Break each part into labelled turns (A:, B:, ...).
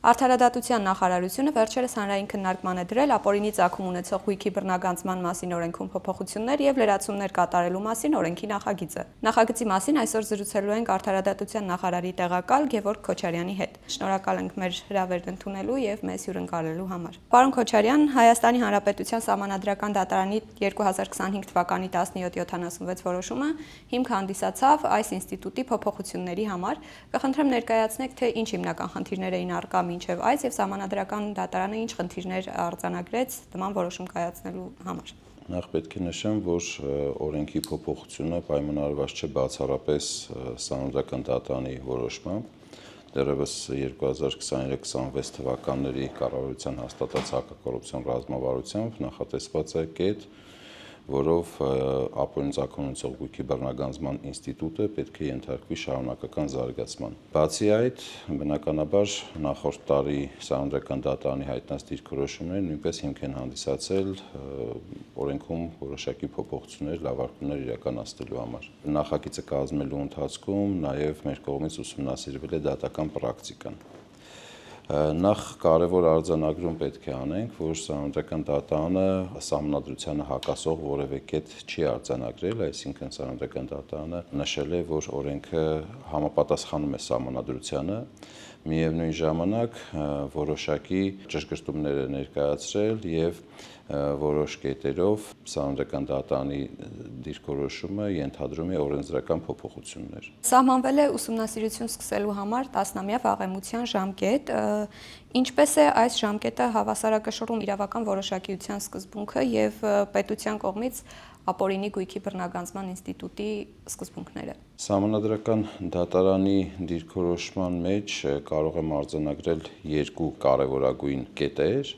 A: Արդարադատության նախարարությունը վերջերս հանրային քննարկման է դրել ապօրինի ծագում ունեցող գույքի բռնագանձման մասին օրենքում փոփոխություններ եւ լրացումներ կատարելու մասին օրենքի նախագիծը։ Նախագծի մասին այսօր զրուցելու ենք Արդարադատության նախարարի տեղակալ Գևորգ Քոչարյանի հետ։ Շնորհակալ ենք մեր հրավերն ընդունելու եւ մեզ հյուրընկալելու համար։ Պարոն Քոչարյան, Հայաստանի Հանրապետության Սահմանադրական դատարանի 2025 թվականի 1776 որոշումը հիմք հանդիսացավ այս ինստիտուտի փոփոխությունների համար։ Կխնդրեմ ներկայացնեք, թե ինչ հիմնական խնդիրներ էին առկա մինչև այս եւ Սահմանադրական դատարանը ինչ խնդիրներ արձանագրեց նման որոշում կայացնելու համար։
B: Նախ պետք է նշեմ, որ օրենքի փոփոխությունը պայմանավորված չէ բացառապես Սահմանադրական դատարանի որոշմամբ։ Դեռևս 2023-26 թվականների կառավարության հաստատած հակակոռուպցիոն ռազմավարությամբ նախատեսված է կետ, որով ապօրինի ծագում ունեցող գույքի բռնագանձման ինստիտուտը պետք է ենթարկվի շարունակական զարգացման։ Բացի այդ, բնականաբար նախորդ տարի Սահմանադրական դատարանի հայտնած դիրքորոշումները նույնպես հիմք են հանդիսացել օրենքում որոշակի փոփոխություններ, լավարկումներ իրականացնելու համար։ Նախագիծը կազմելու ընթացքում նաև մեր կողմից ուսումնասիրվել է դատական պրակտիկան։ Նախ կարևոր արձանագրում պետք է անենք, որ Սահմանադրական դատարանը սահմանադրությանը հակասող որևէ կետ չի արձանագրել, այսինքն Սահմանադրական դատարանը նշել է, որ օրենքը համապատասխանում է սահմանադրությանը, միևնույն ժամանակ որոշակի ճշգրտումներ է ներկայացրել եւ որոշ կետերով Սահմանադրական դատարանի դիրքորոշումը ենթադրում է օրենսդրական փոփոխություններ։
A: Սահմանվել է ուսումնասիրություն սկսելու համար 10-ամյա վաղեմության ժամկետ, ինչպես է այս ժամկետը հավասարակշռում իրավական որոշակիության սկզբունքը եւ պետության կողմից ապօրինի գույքի բռնագանձման ինստիտուտի սկզբունքները։
B: Սահմանադրական դատարանի դիրքորոշման մեջ կարող եմ արձանագրել երկու կարևորագույն կետեր։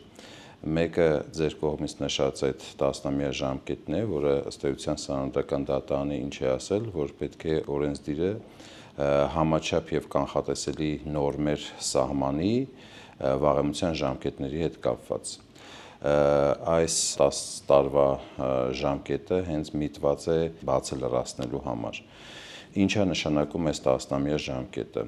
B: Մեկը ձեր կողմից նշած այդ 10-ամյա ժամկետն է, որը ըստ էության Սահմանադրական դատարանը ինչ է ասել, որ պետք է օրենսդիրը համաչափ եւ կանխատեսելի նորմեր սահմանի վաղեմության ժամկետների հետ կապված։ Այս 10 տարվա ժամկետը հենց միտված է բացը լրացնելու համար։ Ինչ է նշանակում այս 10-ամյա ժամկետը։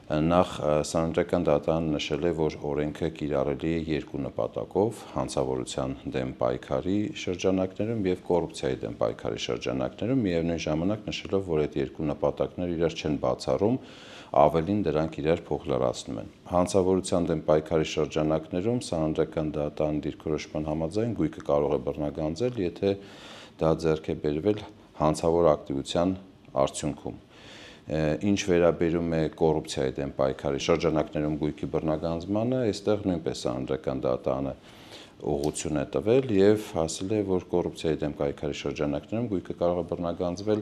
B: Նախ Սահմանադրական դատարանը նշել է, որ օրենքը կիրառելի է երկու նպատակով՝ հանցավորության դեմ պայքարի շրջանակներում եւ կոռուպցիայի դեմ պայքարի շրջանակներում, միևնույն ժամանակ նշելով, որ այդ երկու նպատակները իրար չեն բացառում, ավելին դրանք իրար փոխլրացնում են։ Հանցավորության դեմ պայքարի շրջանակներում Սահմանադրական դատարանի դիրքորոշման համաձայն գույքը կարող է բռնագանձել, եթե դա ձեռք է բերվել հանցավոր ակտիվության արդյունքում։ Ինչ վերաբերում է կոռուպցիայի դեմ պայքարի շրջանակներում գույքի բռնագանձմանը, այստեղ նույնպես Սահմանադրական դատարանը ուղղություն է տվել եւ ասել է, որ կոռուպցիայի դեմ պայքարի շրջանակներում գույքը կարող է բռնագանձվել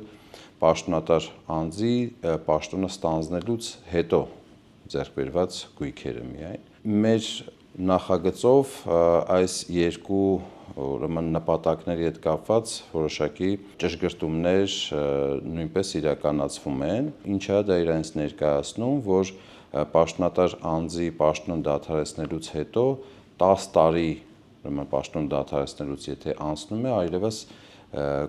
B: պաշտոնատար անձի պաշտոնը ստանձնելուց հետո ձեռք բերված գույքերը միայն։ Մեր նախագծով այս երկու ուրեմն նպատակների հետ կապված որոշակի ճշգրտումներ նույնպես իրականացվում են, ինչը դա իրենց ներկայացնում, որ պաշտոնատար անձի պաշտոն դադարեցնելուց հետո 10 տարի ուրեմն պաշտոն դադարեցնելուց եթե անցնում է, այլևս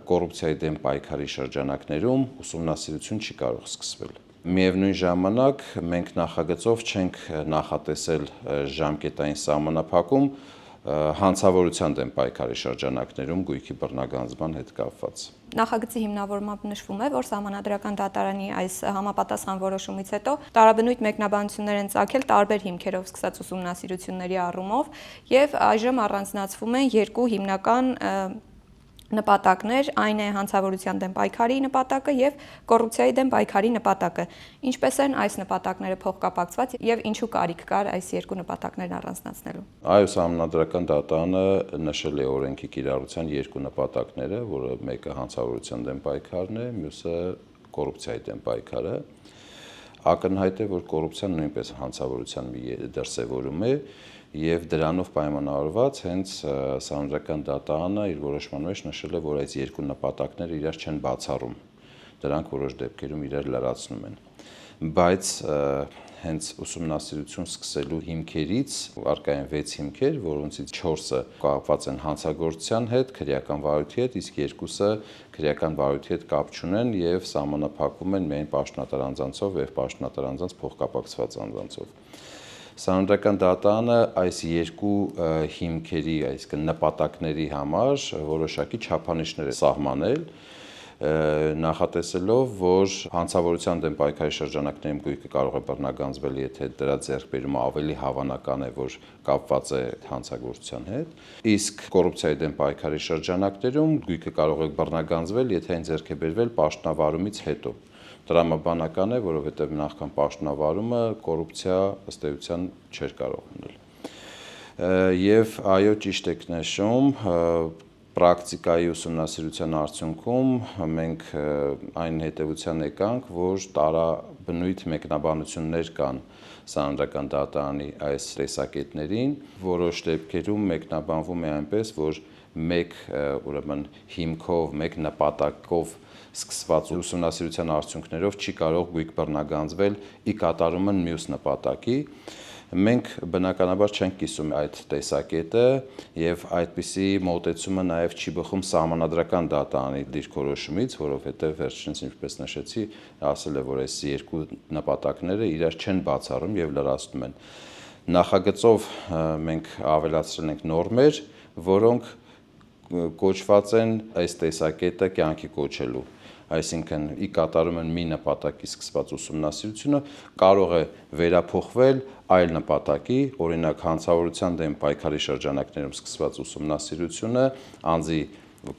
B: կոռուպցիայի դեմ պայքարի շրջանակներում ուսումնասիրություն չի կարող սկսվել։ Միևնույն ժամանակ մենք նախագծով չենք նախատեսել ժամկետային սահմանափակում հանցավորության դեմ պայքարի շրջանակներում գույքի բռնագանձման հետ կապված։
A: Նախագծի հիմնավորմամբ նշվում է, որ Սահմանադրական դատարանի այս համապատասխան որոշումից հետո տարաբնույթ մեկնաբանություններ են ծագել տարբեր հիմքերով սկսած ուսումնասիրությունների առումով եւ այժմ առանձնացվում են երկու հիմնական նպատակներ, այն է հանցավորության դեմ պայքարի նպատակը եւ կոռուպցիայի դեմ պայքարի նպատակը։ Ինչպես են այս նպատակները փոխկապակցված եւ ինչու կարիք կար այս երկու նպատակներն առանձնացնելու։
B: Այո, Սահմանադրական դատարանը նշել է օրենքի կիրառության երկու նպատակները, որը մեկը հանցավորության դեմ պայքարն է, մյուսը կոռուպցիայի դեմ պայքարը։ Ակնհայտ է, որ կոռուպցիան նույնպես հանցավորության մի դրսևորում է եւ դրանով պայմանավորված հենց Սահմանադրական դատարանը իր որոշման մեջ նշել է, որ այս երկու նպատակները իրար չեն բացառում, դրանք որոշ դեպքերում իրար լրացնում են։ Բայց հենց ուսումնասիրություն սկսելու հիմքերից առկա են 6 հիմքեր, որոնցից 4-ը կապված են հանցագործության հետ, քրեական վարույթի հետ, իսկ 2-ը քրեական վարույթի հետ կապ չունեն եւ սահմանափակվում են միայն պաշտոնատար անձանցով եւ պաշտոնատար անձանց փոխկապակցված անձանցով։ Սահմանադրական դատարանը այս երկու հիմքերի, այսինքն նպատակների համար որոշակի չափանիշներ է սահմանել, նախատեսելով, որ հանցավորության դեմ պայքարի շրջանակներում գույքը կարող է բռնագանձվել, եթե դրա ձեռքբերումը ավելի հավանական է, որ կապված է հանցագործության հետ, իսկ կոռուպցիայի դեմ պայքարի շրջանակներում գույքը կարող է բռնագանձվել, եթե այն ձեռք է բերվել պաշտոնավարումից հետո։ Տրամաբանական է, որովհետև նախքան պաշտոնավարումը կոռուպցիա ըստ էության չէր կարող լինել։ Եվ այո, ճիշտ եք նշում, պրակտիկայի ուսումնասիրության արդյունքում մենք այն հետևության եկանք, որ տարաբնույթ մեկնաբանություններ կան Սահմանադրական դատարանի այս տեսակետներին, որոշ դեպքերում մեկնաբանվում է այնպես, որ մեկ ուրեմն հիմքով, մեկ նպատակով սկսված ուսումնասիրության արդյունքներով չի կարող գույք բռնագանձվել ի կատարումն մյուս նպատակի։ Մենք բնականաբար չենք կիսում այդ տեսակետը եւ այդպիսի մոտեցումը նաեւ չի բխում Սահմանադրական դատարանի դիրքորոշումից, որովհետեւ վերջինս, ինչպես նշեցի, ասել է, որ այս երկու նպատակները իրար չեն բացառում եւ լրացնում են։ Նախագծով մենք ավելացրել ենք նորմեր, որոնք կոչված են այս տեսակետը կյանքի կոչելու, այսինքն ի կատարումն մի նպատակի սկսված ուսումնասիրությունը կարող է վերափոխվել այլ նպատակի, օրինակ հանցավորության դեմ պայքարի շրջանակներում սկսված ուսումնասիրությունը անձի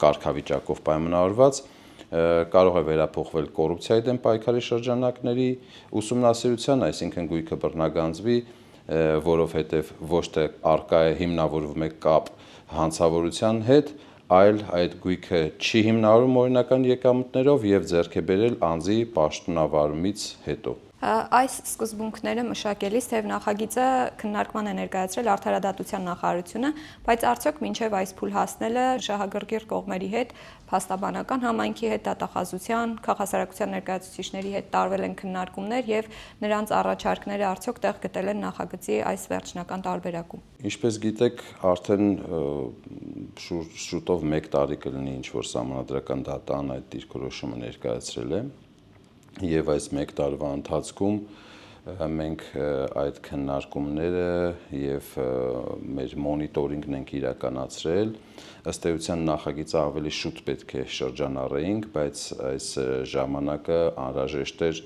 B: կարգավիճակով պայմանավորված կարող է վերափոխվել կոռուպցիայի դեմ պայքարի շրջանակների ուսումնասիրության, այսինքն գույքը բռնագանձվի, որովհետև ոչ թե առկա է հիմնավորվում է կապ հանցավորության հետ, այլ այդ գույքը չի հիմնավորում օրինական եկամուտներով եւ ձեռք է բերել անձի պաշտոնավարումից հետո։
A: Այս սկզբունքները մշակելիս թեև նախագիծը քննարկման է ներկայացրել Արդարադատության նախարարությունը, բայց արդյոք մինչև այս փուլ հասնելը շահագրգիռ կողմերի հետ, փաստաբանական համայնքի հետ, դատախազության, քաղաքասարակության ներկայացուցիչների հետ տարվել են քննարկումներ եւ նրանց առաջարկները արդյոք տեղ գտել են նախագծի այս վերջնական տարբերակում։
B: Ինչպես գիտեք, արդեն շուտով 1 տարի կլինի, ինչ որ Սահմանադրական դատարանը այդ դիրքորոշումը ներկայացրել է, եւ այս 1 տարվա ընթացքում մենք այդ քննարկումները եւ մեր մոնիտորինգն ենք իրականացրել, ըստ էության նախագիծը ավելի շուտ պետք է շրջանառեինք, բայց այս ժամանակը անհրաժեշտ էր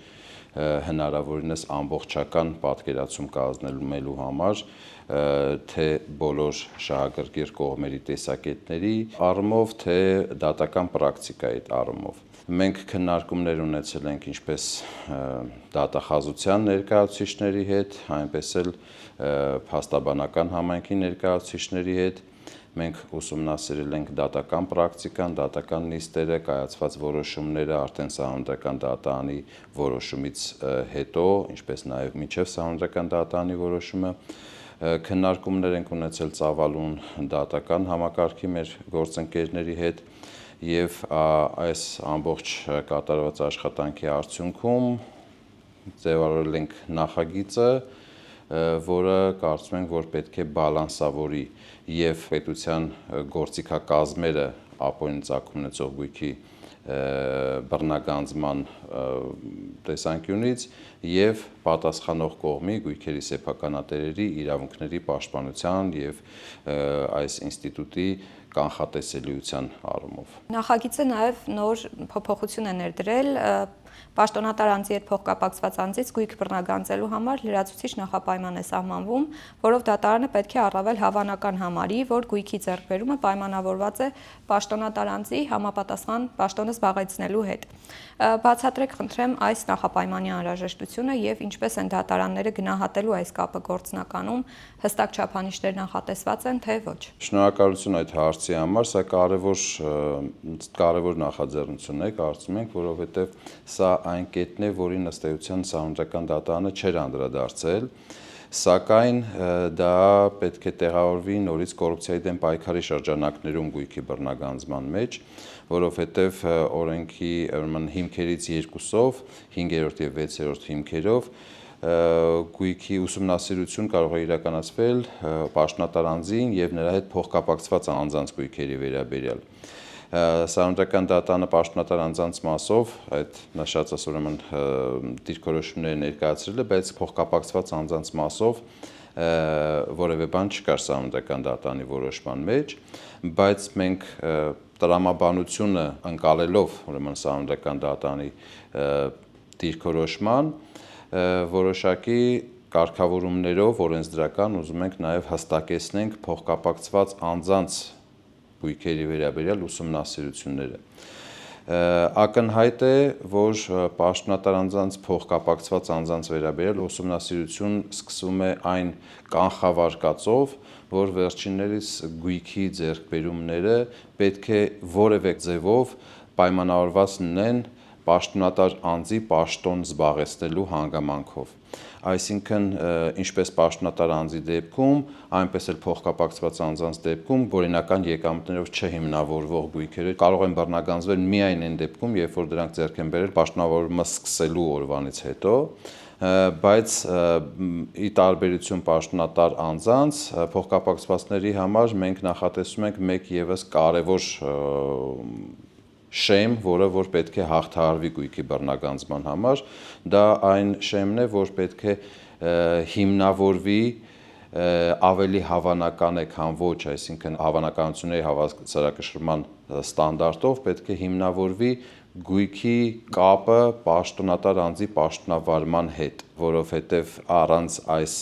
B: հնարավորինս ամբողջական պատկերացում կազմելու համար, թե բոլոր շահագրգիռ կողմերի տեսակետների առումով, թե դատական պրակտիկայի առումով։ Մենք քննարկումներ ունեցել ենք ինչպես դատախազության ներկայացուցիչների հետ, այնպես էլ փաստաբանական համայնքի ներկայացուցիչների հետ։ Մենք ուսումնասիրել ենք դատական պրակտիկան, դատական նիստերը, կայացված որոշումները արդեն Սահմանադրական դատարանի որոշումից հետո, ինչպես նաև մինչև Սահմանադրական դատարանի որոշումը, քննարկումներ ենք ունեցել ծավալուն դատական համակարգի մեր գործընկերների հետ եւ այս ամբողջ կատարված աշխատանքի արդյունքում ձևավորել ենք նախագիծը, որը կարծում ենք, որ պետք է բալանսավորի եւ պետության գործիքակազմերը ապօրինի ծագում ունեցող գույքի բռնագանձման տեսանկյունից եւ պատասխանող կողմի գույքերի սեփականատերերի իրավունքների պաշտպանության եւ այս ինստիտուտի կանխատեսելիության առումով։
A: Նախագիծը նաև նոր փոփոխություն է ներդրել պաշտոնատար անձի հետ փոխկապակցված անձից գույք բռնագանձելու համար լրացուցիչ նախապայման է սահմանվում, որով դատարանը պետք է առավել հավանական համարի, որ գույքի ձեռքբերումը պայմանավորված է պաշտոնատար անձի համապատասխան պաշտոնը զբաղեցնելու հետ։ Բացատրեք, խնդրեմ, այս նախապայմանի անհրաժեշտությունը եւ ինչպես են դատարանները գնահատելու այս կապը գործնականում, հստակ չափանիշներ նախատեսված են, թե ոչ։
B: Շնորհակալություն այդ հարցի համար, սա կարևոր նախաձեռնություն է, կարծում ենք, որովհետեւ սա այն կետն է, որին ըստ էության Սահմանադրական դատարանը չէր անդրադարձել, սակայն դա պետք է տեղավորվի նորից կոռուպցիայի դեմ պայքարի շրջանակներում գույքի բռնագանձման մեջ, որովհետև օրենքի հիմքերից երկուսով, 5-րդ եւ 6-րդ հիմքերով գույքի ուսումնասիրություն կարող է իրականացվել պաշտոնատար անձին եւ նրա հետ փոխկապակցված անձանց գույքերի վերաբերյալ։ Սահմանադրական դատարանը պաշտոնատար անձանց մասով այդ նշածս ուրեմն դիրքորոշումները ներկայացրել է, բայց փոխկապակցված անձանց մասով որևէ բան չկար Սահմանադրական դատարանի որոշման մեջ, բայց մենք տրամաբանությունը ընկալելով ուրեմն Սահմանադրական դատարանի դիրքորոշման որոշակի կարգավորումներով օրենսդրական ուզում ենք նաև հստակեցնենք փոխկապակցված անձանց գույքերի վերաբերյալ ուսումնասիրությունները։ Ակնհայտ է, որ պաշտոնատար անձանց փոխկապակցված անձանց վերաբերյալ ուսումնասիրություն սկսվում է այն կանխավարկածով, որ վերջիններիս գույքի ձեռքբերումները պետք է որևէ ձևով պայմանավորված լինեն պաշտոնատար անձի պաշտոն զբաղեցնելու հանգամանքով։ Այսինքն, ինչպես պաշտոնատար անձի դեպքում, այնպես էլ փոխկապակցված անձանց դեպքում օրինական եկամուտներով չհիմնավորվող գույքերը կարող են բռնագանձվել միայն այն դեպքում, երբ որ դրանք ձեռք են բերել պաշտոնավորումը սկսելու օրվանից հետո, բայց ի տարբերություն պաշտոնատար անձանց, փոխկապակցվածների համար մենք նախատեսում ենք մեկ ևս կարևոր շեմ, որ պետք է հաղթահարվի գույքի բռնագանձման համար, դա այն շեմն է, որ պետք է հիմնավորվի ավելի հավանական է, քան ոչ, այսինքն հավանականությունների հավասարակշռման ստանդարտով պետք է հիմնավորվի գույքի կապը պաշտոնատար անձի պաշտոնավարման հետ, որովհետև առանց այս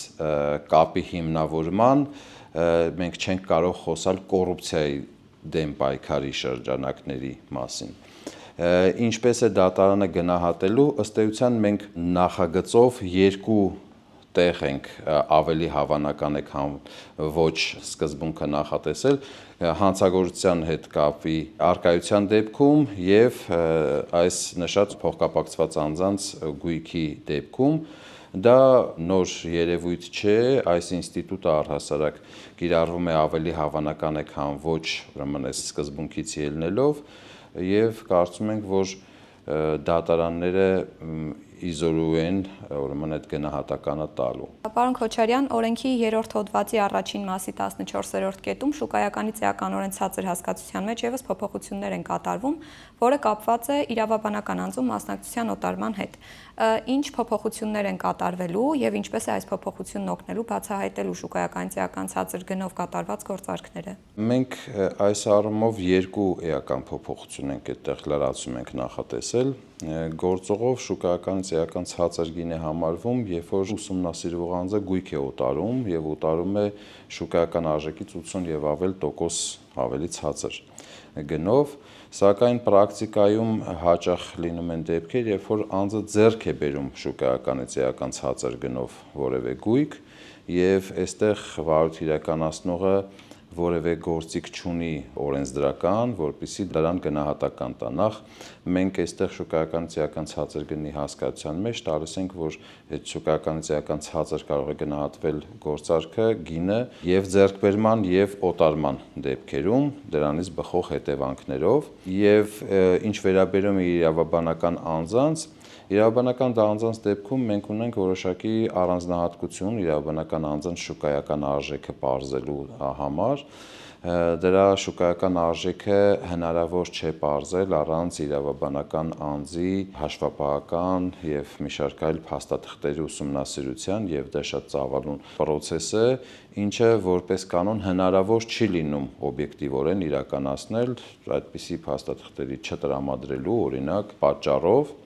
B: կապի հիմնավորման մենք չենք կարող խոսալ կոռուպցիայի դեմ պայքարի շրջանակների մասին։ Ինչպես է դատարանը գնահատելու, ըստ էության մենք նախագծով երկու տեղ ենք ավելի հավանական է, քան ոչ սկզբունքը նախատեսել հանցագործության հետ կապի առկայության դեպքում եւ այս նշած փոխկապակցված անձանց գույքի դեպքում դա նոր երևույթ չէ, այս ինստիտուտը առհասարակ կիրառվում է ավելի հավանական է, քան ոչ, ուրեմն այս սկզբունքից ելնելով եւ կարծում ենք, որ դատարանները իզորու են ուրեմն այդ գնահատականը տալու։
A: Պարոն Քոչարյան, օրենքի 3-րդ հոդվածի առաջին մասի 14-րդ կետում շուկայականից էականորեն ցածր հասկացության մեջ եւս փոփոխություններ են կատարվում, որը կապված է իրավաբանական անձում մասնակցության օտարման հետ։ Ինչ փոփոխություններ են կատարվելու եւ ինչպես է այս փոփոխությունն օգնելու բացահայտելու շուկայականից էական ցածր գնով կատարված գործարքները։
B: Մենք այս առումով երկու էական փոփոխություն ենք այդտեղ լրացում ենք նախատեսել։ Գործողով շուկայականից էական ցածր գին է համարվում, երբ որ ուսումնասիրվող անձը գույք է օտարում եւ օտարում է շուկայական արժեքից 80 եւ ավել տոկոս ավելի ցածր գնով, սակայն պրակտիկայում հաճախ լինում են դեպքեր, երբ որ անձը ձեռք է բերում շուկայականից էական ցածր գնով որևէ գույք եւ այստեղ վարույթ իրականացնողը որևէ գործիք չունի օրենսդրական, որպեսզի դրան գնահատական տա։ Նախ մենք այստեղ շուկայականից էական ցածր գնի հասկացության մեջ տալիս ենք, որ այդ շուկայականից էական ցածր կարող է գնահատվել գործարքը, գինը եւ ձեռքբերման եւ օտարման դեպքերում, դրանից բխող հետևանքներով եւ ինչ վերաբերում է իրավաբանական անձանց, իրավաբանական անձանց դեպքում մենք ունենք որոշակի առանձնահատկություն իրավաբանական անձանց շուկայական արժեքը պարզելու համար։ Դրա շուկայական արժեքը հնարավոր չէ պարզել առանց իրավաբանական անձի հաշվապահական եւ մի շարք այլ փաստաթղթերի ուսումնասիրության եւ դա շատ ծավալուն process է, ինչը որպես կանոն հնարավոր չի լինում օբյեկտիվորեն իրականացնել այդպիսի փաստաթղթերի չտրամադրելու օրինակ պատճառով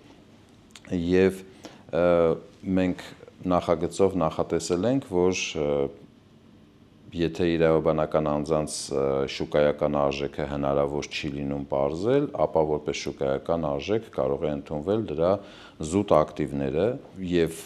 B: եւ մենք նախագծով նախատեսել ենք, որ եթե իրավաբանական անձանց շուկայական արժեքը հնարավոր չի լինում պարզել, ապա որպես շուկայական արժեք կարող է ընդունվել դրա զուտ ակտիվները եւ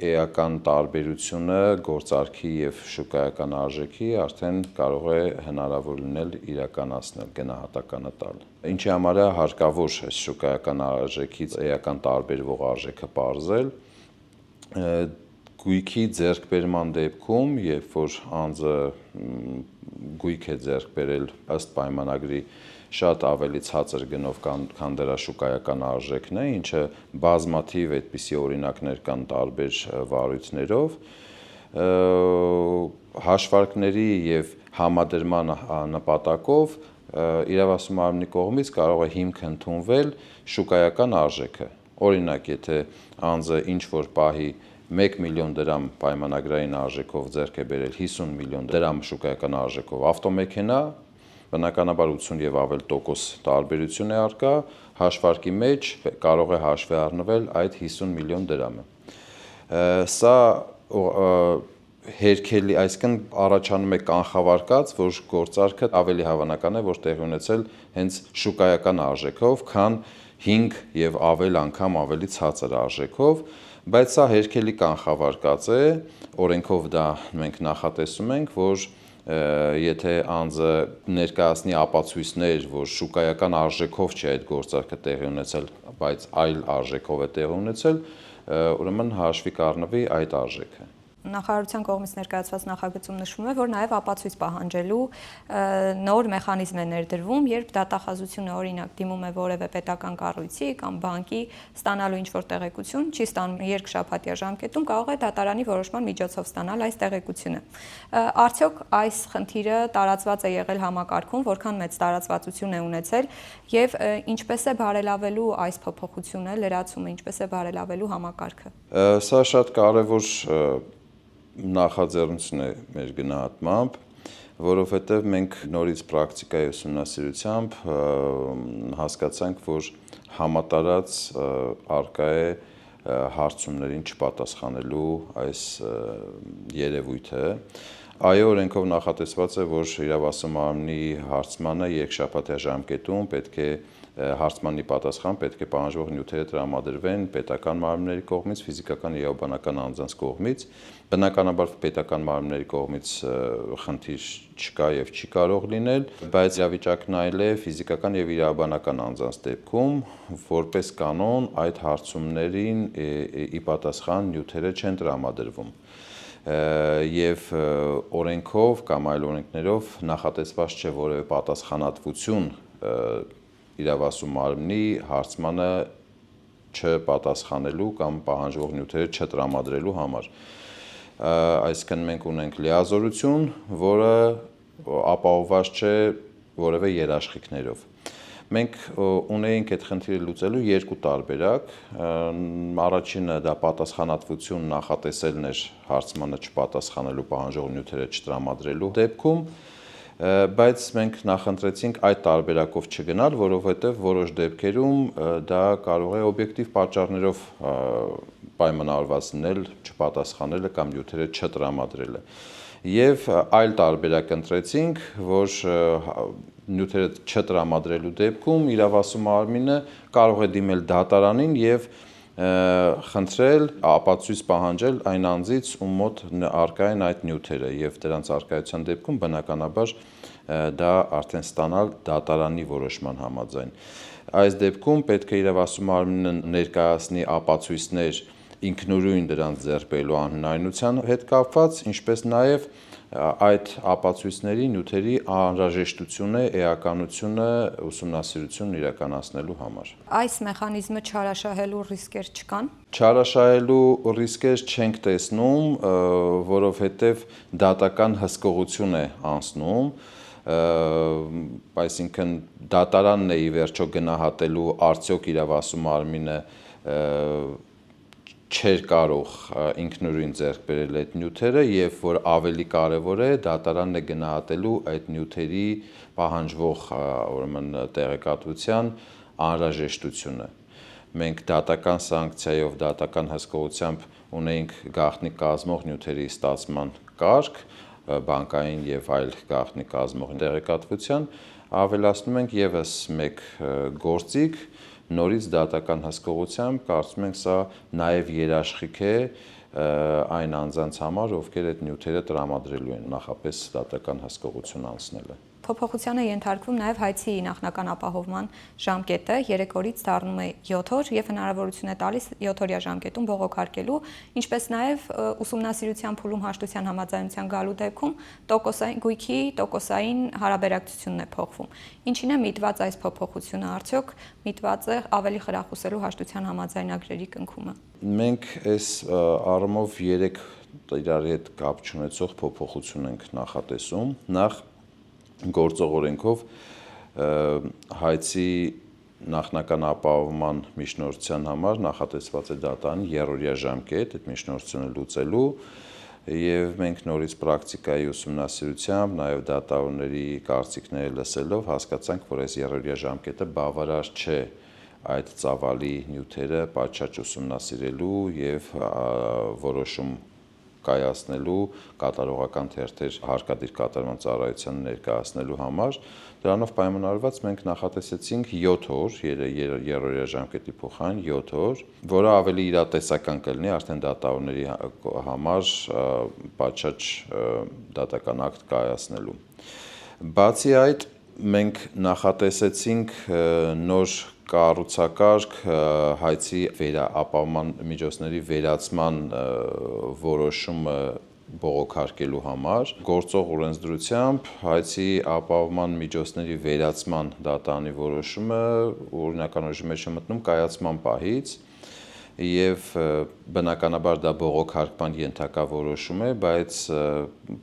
B: էական տարբերությունը գործարքի եւ շուկայական արժեքի արդեն կարող է հնարավոր լինել իրականացնել, գնահատականը տալ։ Ինչի համար է հարկավոր այս շուկայական արժեքից էական տարբերվող արժեքը պարզել, գույքի ձեռքբերման դեպքում, երբ որ անձը գույք է ձեռք բերել ըստ պայմանագրի շատ ավելի ցածր գնով, քան դրա շուկայական արժեքն է, ինչը բազմաթիվ այդպիսի օրինակներ կան տարբեր վարույթներով, հաշվարկների եւ համադրման նպատակով իրավասու մարմնի կողմից կարող է հիմք ընդունվել շուկայական արժեքը։ Օրինակ, եթե անձը ինչ որ պահի 1 միլիոն դրամ պայմանագրային արժեքով ձեռք է բերել 50 միլիոն դրամ շուկայական արժեքով ավտոմեքենա, բնականաբար 80 եւ ավել տոկոս տարբերություն է առկա, հաշվարկի մեջ կարող է հաշվի առնվել այդ 50 միլիոն դրամը։ Սա հերքելի, այսինքն առաջանում է կանխավարկած, որ գործարքը ավելի հավանական է, որ տեղի ունեցել հենց շուկայական արժեքով, քան 5 եւ ավել անգամ ավելի ցածր արժեքով, բայց սա հերքելի կանխավարկած է, օրենքով դա մենք նախատեսում ենք, որ եթե անձը ներկայացնի ապացույցներ, որ շուկայական արժեքով չէ այդ գործարքը տեղի ունեցել, բայց այլ արժեքով է տեղի ունեցել, ուրեմն հաշվի կառնվի այդ արժեքը։
A: Նախարարության կողմից ներկայացված նախագծում նշվում է, որ նաև ապացույց պահանջելու նոր մեխանիզմ է ներդրվում, երբ դատախազությունը օրինակ դիմում է որևէ պետական կառույցի կամ բանկի ստանալու ինչ-որ տեղեկություն, չի ստանում երկշաբաթյա ժամկետում, կարող է դատարանի որոշման միջոցով ստանալ այս տեղեկությունը։ Արդյոք այս խնդիրը տարածված է եղել համակարգում, որքան մեծ տարածվածություն է ունեցել եւ ինչպես է բարելավելու այս փոփոխությունը, լրացումը, ինչպես է բարելավելու համակարգը։
B: Սա շատ կարևոր նախաձեռնություն է մեր գնահատմամբ, որովհետև մենք նորից պրակտիկայի ուսումնասիրությամբ հասկացանք, որ համատարած առկա է հարցումներին չպատասխանելու այս երևույթը։ Այո, օրենքով նախատեսված է, որ իրավասու մարմնի հարցմանը երկշաբաթյա ժամկետում պետք է հարցմանի պատասխան պետք է պահանջվող նյութերը տրամադրվեն պետական մարմինների կողմից, ֆիզիկական իրավաբանական անձանց կողմից։ Բնականաբար պետական մարմինների կողմից խնդիր չկա եւ չի կարող լինել, բայց իրավիճակն այլ է ֆիզիկական եւ իրավաբանական անձանց դեպքում, որպես կանոն այդ հարցումներին ի պատասխան նյութերը չեն տրամադրվում։ Եվ օրենքով կամ այլ օրենքներով նախատեսված չէ որևէ պատասխանատվություն իրավասու մարմնի հարցմանը չպատասխանելու կամ պահանջվող նյութերը չտրամադրելու համար։ Այսինքն մենք ունենք լիազորություն, որը ապահովված չէ որևէ երաշխիքներով։ Մենք ունեինք այդ խնդիրը լուծելու երկու տարբերակ։ Առաջինը դա պատասխանատվություն նախատեսելն էր հարցմանը չպատասխանելու պահանջող նյութերը չտրամադրելու դեպքում, բայց մենք նախընտրեցինք այդ տարբերակով չգնալ, որովհետև որոշ դեպքերում դա կարող է օբյեկտիվ պատճառներով պայմանավորված լինել չպատասխանելը կամ նյութերը չտրամադրելը։ Եվ այլ տարբերակ ընտրեցինք, որ նյութերը չտրամադրելու դեպքում իրավասու մարմինը կարող է դիմել դատարանին եւ խնդրել ապացույց պահանջել այն անձից, ում մոտ առկա են այդ նյութերը եւ դրանց առկայության դեպքում բնականաբար դա արդեն ստանալ դատարանի որոշման համաձայն։ Այս դեպքում պետք է իրավասու մարմինը ներկայացնի ապացույցներ ինքնուրույն դրանց ձեռք բերելու անհնարինության հետ կապված, ինչպես նաեւ այդ ապացույցների նյութերի անհրաժեշտությունը, էականությունը ուսումնասիրությունն իրականացնելու համար։
A: Այս մեխանիզմը չարաշահելու ռիսկեր չկան։
B: Չարաշահելու ռիսկեր չենք տեսնում, որովհետև դատական հսկողություն է անցնում, այսինքն դատարանն է ի վերջո գնահատելու արդյոք իրավասու մարմինը չէր կարող ինքնուրույն ձեռք բերել այդ նյութերը եւ որ ավելի կարեւոր է դատարանն է գնահատելու այդ նյութերի պահանջվող ուրեմն տեղեկատվության անհրաժեշտությունը։ Մենք դատական սանկցիայով, դատական հսկողությամբ ունեինք գաղտնի կազմող նյութերի ստացման կարգ, բանկային եւ այլ գաղտնի կազմող տեղեկատվության, ավելացնում ենք եւս մեկ գործիք, նորից դատական հսկողությամբ կարծում ենք սա նաև երաշխիք է այն անձանց համար, ովքեր այդ նյութերը տրամադրելու են, նախապես դատական հսկողություն անցնելը։
A: Փոփոխության է ենթարկվում նաև հայցի նախնական ապահովման ժամկետը 3 օրից դառնում է 7 օր եւ հնարավորություն է տալիս 7-օրյա ժամկետում բողոքարկելու, ինչպես նաև ուսումնասիրության փուլում հաշտության համաձայնության գալու դեպքում գույքի տոկոսային հարաբերակցությունն է փոխվում։ Ինչին է միտված այս փոփոխությունը, արդյոք միտված է ավելի խրախուսելու հաշտության համաձայնագրերի կնքումը։
B: Մենք այս առումով 3 իրար հետ կապ չունեցող փոփոխություն ենք նախատեսում։ Նախ գործող օրենքով հայցի նախնական ապահովման միջնորդության համար նախատեսված է դատարանի երրորդյա ժամկետ այդ միջնորդությունը լուծելու եւ մենք նորից պրակտիկայի ուսումնասիրությամբ, նաեւ դատավորների կարծիքները լսելով հասկացանք, որ այս երրորդյա ժամկետը բավարար չէ այդ ծավալի նյութերը պատշաճ ուսումնասիրելու եւ որոշում կայացնելու կատարողական թերթեր հարկադիր կատարման ծառայության ներկայացնելու համար դրանով պայմանավորված մենք նախատեսեցինք 7 օր երրորդյա ժամկետի փոխարեն 7 օր, որը ավելի իրատեսական կլինի արդեն դատավորների համար պատշաճ դատական ակտ կայացնելու։ Բացի այդ մենք նախատեսեցինք նոր կառուցակարգ հայցի ապահովման միջոցների վերացման որոշումը բողոքարկելու համար գործող օրենսդրությամբ հայցի ապահովման միջոցների վերացման դատարանի որոշումը օրինական ուժի մեջ է մտնում կայացման պահից եւ բնականաբար դա բողոքարկման ենթակա որոշում է, բայց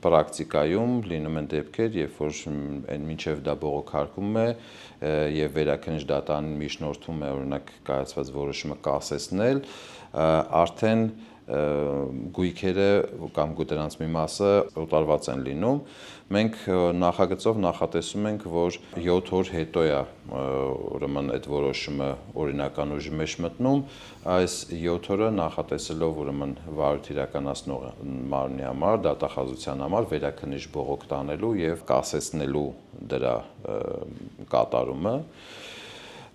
B: պրակտիկայում լինում են դեպքեր, երբ որ մինչեւ դա բողոքարկում է եւ վերաքննիչ դատարանին միջնորդում է օրինակ կայացված որոշումը կասեցնել, արդեն գույքերը կամ դրանց մի մասը օտարված են լինում։ Մենք նախագծով նախատեսում ենք, որ 7 օր հետո է ուրեմն այդ որոշումը օրինական ուժի մեջ մտնում, այս 7 օրը նախատեսելով ուրեմն վարույթ իրականացնող մարմնի համար, դատախազության համար վերաքննիչ բողոք տանելու եւ կասեցնելու դրա կատարումը։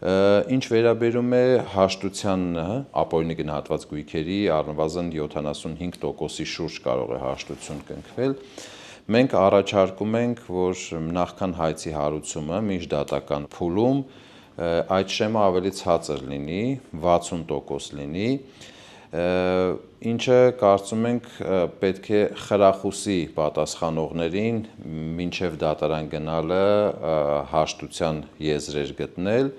B: Ինչ վերաբերում է հաշտությանը, ապօրինի գնահատված գույքերի առնվազն 75%-ի շուրջ կարող է հաշտություն կնքվել։ Մենք առաջարկում ենք, որ նախքան հայցի հարուցումը միջդատական փուլում այդ շեմը ավելի ցածր լինի, 60% լինի, ինչը կարծում ենք պետք է խրախուսի պատասխանողներին մինչև դատարան գնալը հաշտության եզրեր գտնել,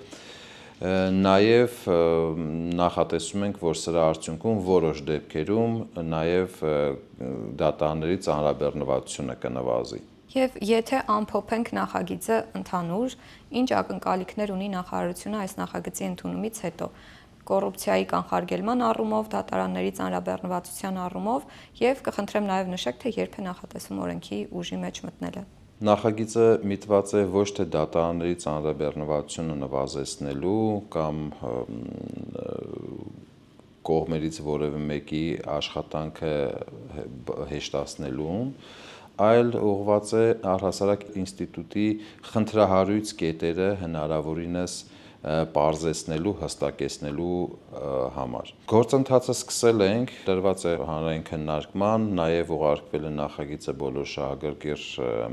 B: նաև նախատեսում ենք, որ սրա արդյունքում որոշ դեպքերում նաև դատարանների ծանրաբեռնվածությունը կնվազի։
A: Եվ եթե ամփոփենք նախագիծը ընդհանուր, ինչ ակնկալիքներ ունի նախարարությունը այս նախագծի ընդունումից հետո, կոռուպցիայի կանխարգելման առումով, դատարանների ծանրաբեռնվածության առումով եւ կխնդրեմ նաեւ նշեք, թե երբ է նախատեսվում օրենքի ուժի մեջ մտնելը։
B: Նախագիծը միտված է ոչ թե դատարանների ծանրաբեռնվածությունը նվազեցնելու կամ կողմերից որևէ մեկի աշխատանքը հեշտացնելու, այլ ուղղված է առհասարակ ինստիտուտի խնդրահարույց կետերը հնարավորինս պարզեցնելու, հստակեցնելու համար։ Գործընթացը սկսել ենք, տրված է հանրային քննարկման, նաև ուղարկվել է նախագիծը բոլոր շահագրգիռ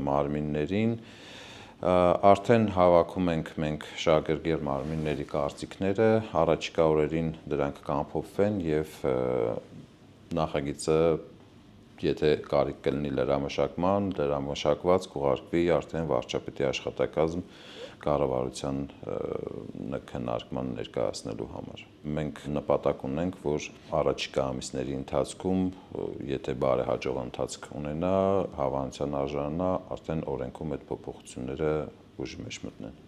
B: մարմիններին, արդեն հավաքում ենք մենք շահագրգիռ մարմինների կարծիքները, առաջիկա օրերին դրանք կամփոփվեն եւ նախագիծը եթե կարիք կլինի լրամշակված կուղարկվի արդեն վարչապետի աշխատակազմ կառավարության քննարկման ներկայացնելու համար։ Մենք նպատակ ունենք, որ առաջիկա ամիսների ընթացքում, եթե բարեհաջող ընթացք ունենա, հավանության արժանանա, արդեն օրենքում այդ փոփոխությունները ուժի մեջ մտնեն։